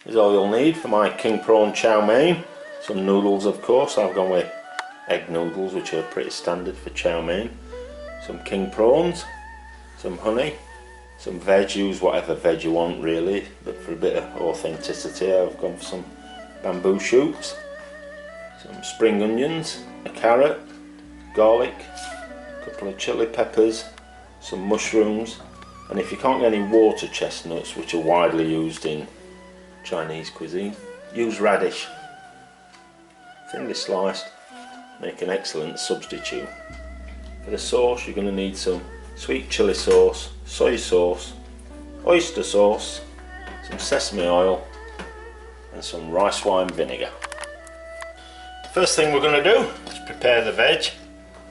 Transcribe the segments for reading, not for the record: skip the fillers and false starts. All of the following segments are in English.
is all you'll need for my king prawn chow mein. Some noodles, of course. I've gone with egg noodles, which are pretty standard for chow mein. Some king prawns, some honey, some veg. Use whatever veg you want really, but for a bit of authenticity I've gone for some bamboo shoots, some spring onions, a carrot, garlic, a couple of chili peppers, some mushrooms, and if you can't get any water chestnuts, which are widely used in Chinese cuisine, use radish. Thinly sliced, make an excellent substitute. For the sauce you're going to need some sweet chili sauce, soy sauce, oyster sauce, some sesame oil and some rice wine vinegar. The first thing we're going to do is prepare the veg.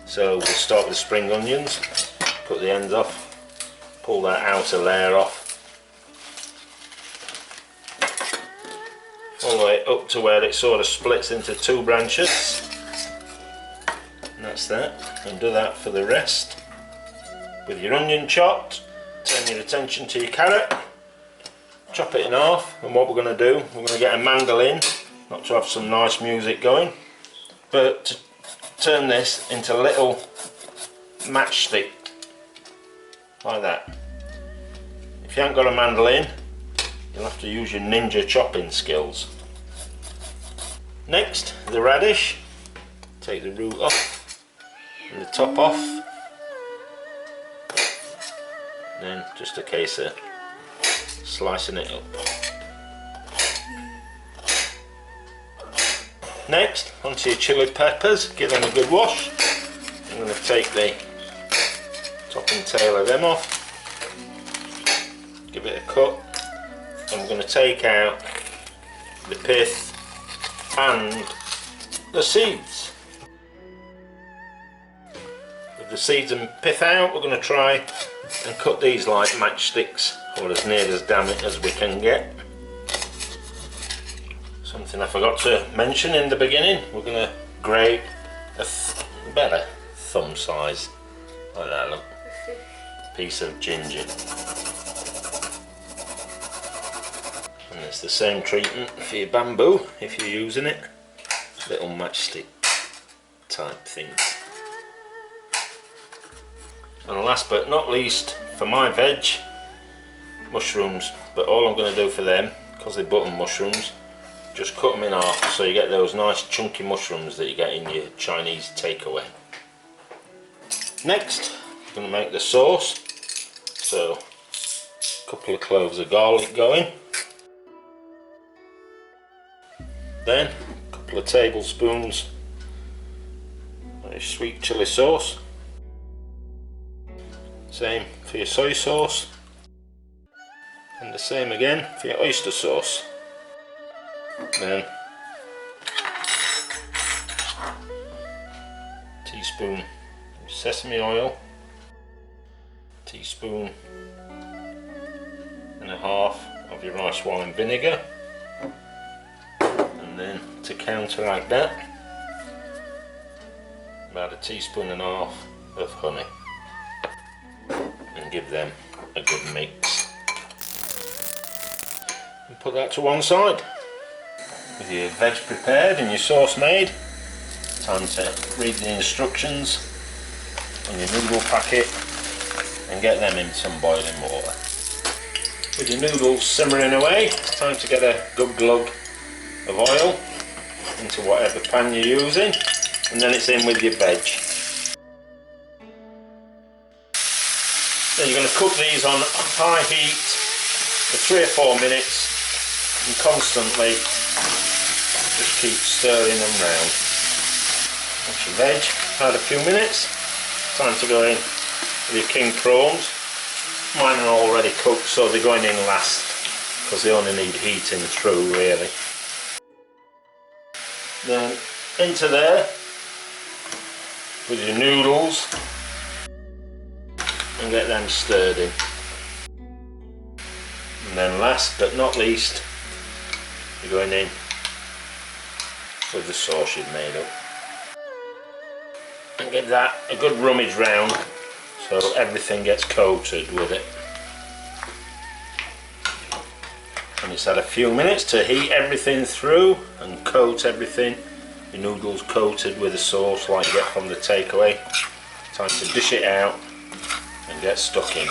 So we'll start with the spring onions, cut the ends off, pull that outer layer off, all the way up to where it sort of splits into two branches, and that's that. And do that for the rest. With your onion chopped, turn your attention to your carrot, chop it in half, and what we're going to do, we're going to get a mandolin, not to have some nice music going, but to turn this into little matchstick, like that. If you haven't got a mandolin, you'll have to use your ninja chopping skills. Next, the radish. Take the root off and the top off. Then just a case of slicing it up. Next, onto your chili peppers, give them a good wash. I'm going to take the top and tail of them off, give it a cut, and we're going to take out the pith and the seeds. With the seeds and pith out, we're going to try and cut these like matchsticks, or as near as damn it as we can get. Something I forgot to mention in the beginning, we're going to grate about a thumb size, like that, look, piece of ginger. And it's the same treatment for your bamboo if you're using it, little matchstick type things. And last but not least, for my veg, mushrooms. But all I'm going to do for them, because they're button mushrooms, just cut them in half so you get those nice chunky mushrooms that you get in your Chinese takeaway. Next, I'm going to make the sauce. So, a couple of cloves of garlic going. Then, a couple of tablespoons of sweet chili sauce. Same for your soy sauce. And the same again for your oyster sauce. Then teaspoon of sesame oil, teaspoon and a half of your rice wine vinegar, and then to counteract that, about a teaspoon and a half of honey, and give them a good mix. And put that to one side. With your veg prepared and your sauce made, time to read the instructions on your noodle packet and get them in some boiling water. With your noodles simmering away, it's time to get a good glug of oil into whatever pan you're using, and then it's in with your veg. Then you're going to cook these on high heat for 3 or 4 minutes and constantly just keep stirring them round. Once your veg had a few minutes, time to go in with your king prawns. Mine are already cooked, so they're going in last because they only need heating through really. Then into there with your noodles and get them stirred in. And then last but not least, you're going in with the sauce you've made up. And give that a good rummage round so everything gets coated with it. And it's had a few minutes to heat everything through and coat everything. Your noodles coated with a sauce like you get from the takeaway. Time to dish it out and get stuck in.